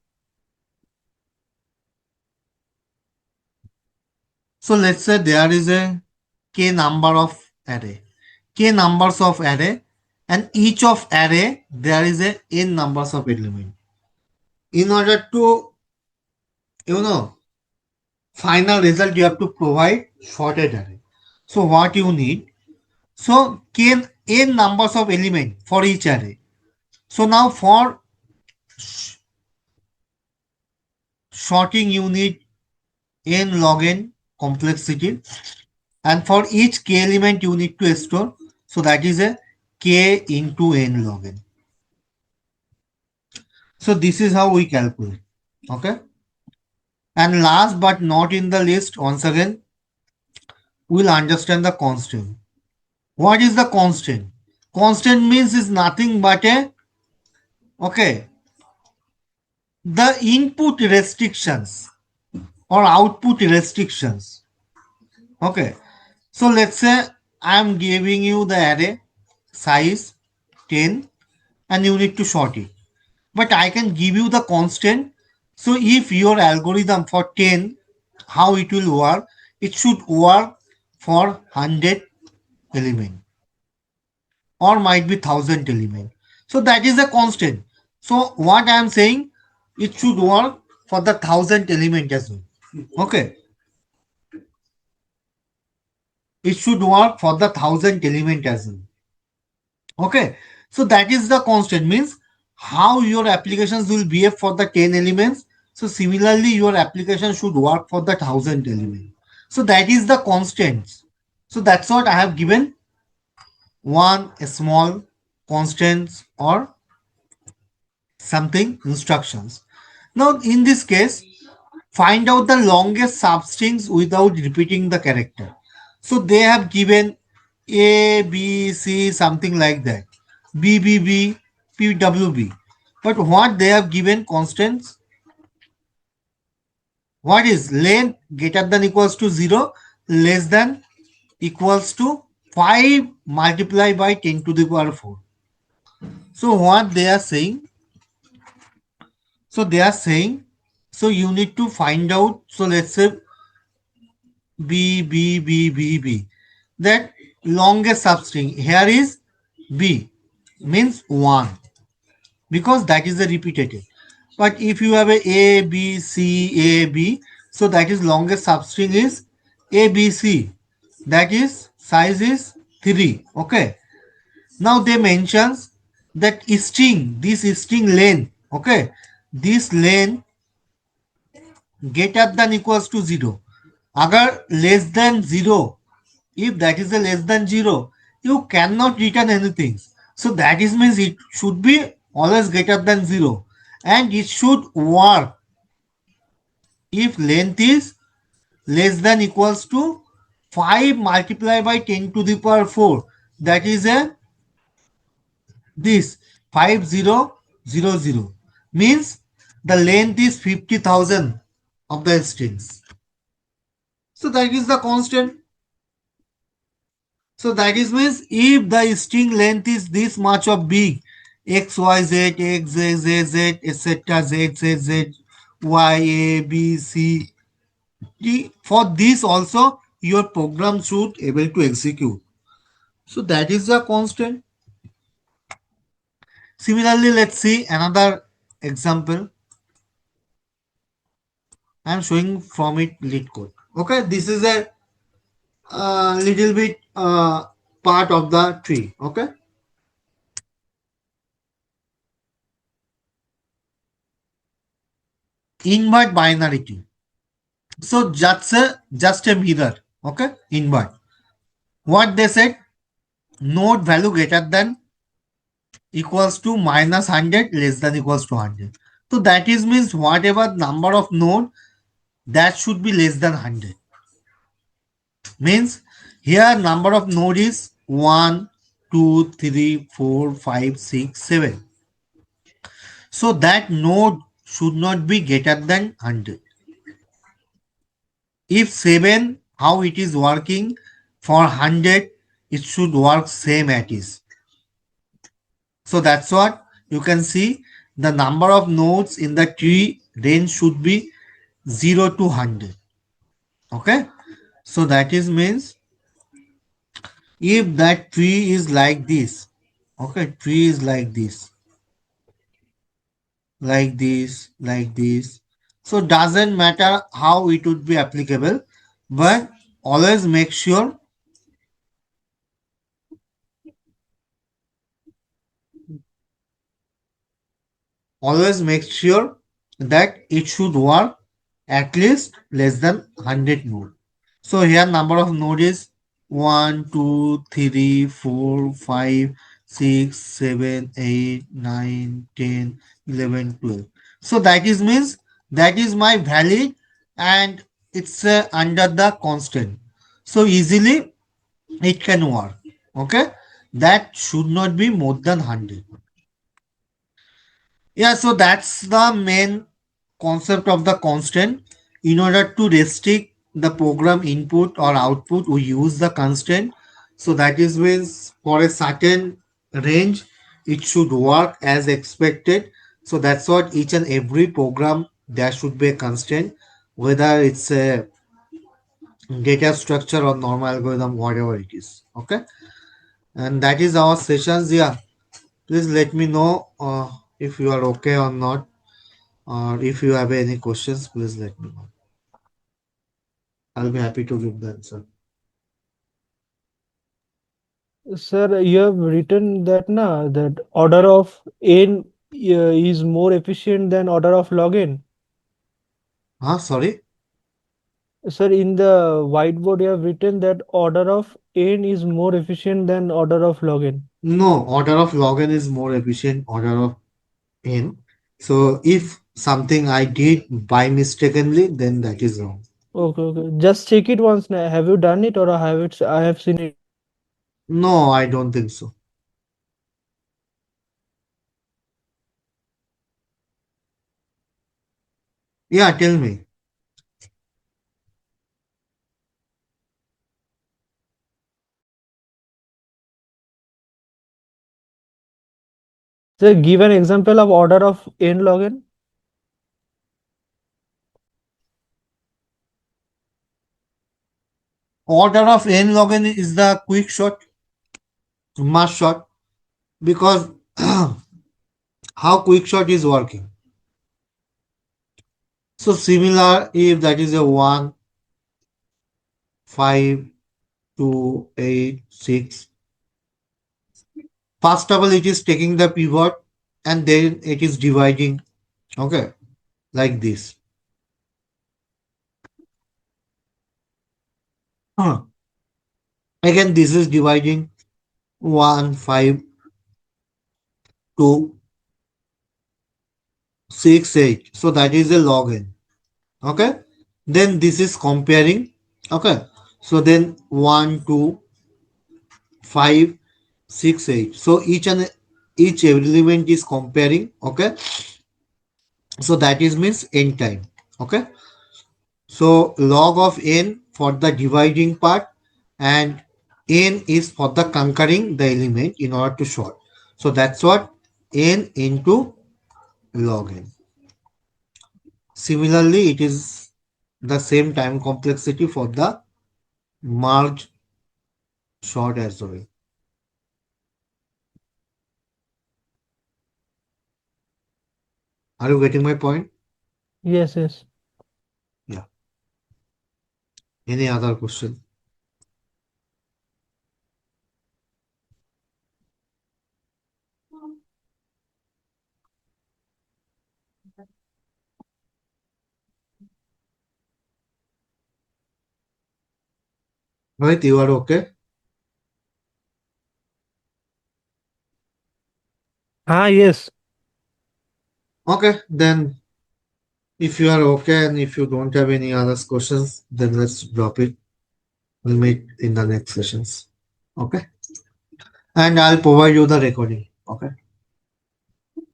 so let's say there is a k number of array, k numbers of array, and each of array there is a n numbers of element. In order to, you know, final result, you have to provide sorted array. So what you need, so k n numbers of element for each array. So now for sorting you need n log n complexity, and for each k element you need to store, so that is a k into n log n. So this is how we calculate. Okay, and last but not in the list, once again we'll understand the constant. What is the constant? Constant means is nothing but a, okay, the input restrictions or output restrictions. Okay, so let's say I am giving you the array size 10 and you need to sort it. But I can give you the constant. So if your algorithm for 10, how it will work, it should work for 100 element or might be 1000 element. So that is a constant. So what I am saying, it should work for the 1000 element as well. Okay, it should work for the 1000 element as well. Okay, so that is the constant, means how your applications will behave for the 10 elements. So similarly your application should work for the 1000 element. So that is the constants. So that's what I have given, one small constants or something instructions. Now in this case, find out the longest substrings without repeating the character. So they have given A, B, C, something like that. B, B, B, P, W, B. But what they have given constants? What is length greater than equals to 0, less than equals to 5 multiplied by 10 to the power 4. So what they are saying? So they are saying, so you need to find out. So let's say B, B, B, B, B. That longest substring here is B, means 1, because that is the repetitive. But if you have a B, C, A, B, so that is longest substring is A, B, C. That is size is 3. Okay. Now they mentions that string, this string length. Okay. This length greater than equals to 0. Agar less than 0, if that is a less than 0, you cannot return anything. So that is means it should be always greater than 0, and it should work if length is less than equals to 5 multiplied by 10 to the power 4. That is a this 5000 means the length is 50,000 of the strings. So that is the constant. So that is means if the string length is this much of big, x, y, z, x, z, z, z, etc., z, z, z, y, a, b, c, d. For this also, your program should able to execute. So that is the constant. Similarly, let's see another example. I am showing from it lead code. Okay, this is a little bit part of the tree. Okay, invert binary tree. So just a mirror. Okay, invert. What they said, node value greater than equals to minus 100 less than equals to 100. So that is means whatever number of node that should be less than 100. Means here number of node is 1, 2, 3, 4, 5, 6, 7. So that node should not be greater than 100. If 7, how it is working for 100, it should work same at is. So that's what you can see, the number of nodes in the tree range should be 0 to 100. Okay. So that is means if that tree is like this, okay, tree is like this, like this, like this. So doesn't matter how it would be applicable, but always make sure, always make sure that it should work at least less than 100 node. So here number of node is 1, 2, 3, 4, 5, 6, 7, 8, 9, 10, 11, 12. So that is means that is my valid, and it's under the constant. So easily it can work. Okay. That should not be more than 100. Yeah, so that's the main concept of the constant. In order to restrict the program input or output, we use the constant. So that is means for a certain range, it should work as expected. So that's what each and every program there should be a constant, whether it's a data structure or normal algorithm, whatever it is. Okay, and that is our sessions. Yeah, please let me know if you are okay or not. Or if you have any questions, please let me know. I'll be happy to give the answer. Sir, you have written that na that order of n is more efficient than order of log n. Sorry? Sir, in the whiteboard you have written that order of n is more efficient than order of log n. No, order of log n is more efficient order of n. So if something I did by mistakenly, then that is wrong. Okay, okay. Just check it once now. Have you done it or I have seen it? No, I don't think so. Yeah, tell me. Sir, give an example of order of n log n. Order of n log n is the quick shot, mass shot, because how quick shot is working. So similar if that is a 1, 5, 2, 8, 6. First of all, it is taking the pivot and then it is dividing. Okay, like this. Huh. Again, this is dividing 1, 5, 2, 6, 8. So that is a log n. Okay. Then this is comparing. Okay. So then 1, 2, 5, 6, 8. So each element is comparing. Okay. So that is means n time. Okay. So log of n for the dividing part and n is for the conquering the element in order to sort. So that's what n into log n. Similarly, it is the same time complexity for the merge sort as well. Are you getting my point? Yes, yes. Yeah. Any other question? Right, you are okay? Ah, yes. Okay, then if you are okay and if you don't have any other questions, then let's drop it. We'll meet in the next sessions. Okay. And I'll provide you the recording. Okay.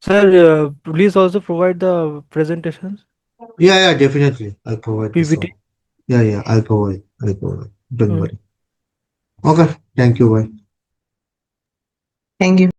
Sir, please also provide the presentations, Yeah, yeah, definitely. I'll provide this PPT. one. Yeah, yeah, I'll provide. I'll provide. Don't Mm. worry. Okay. Thank you. Bye. Thank you.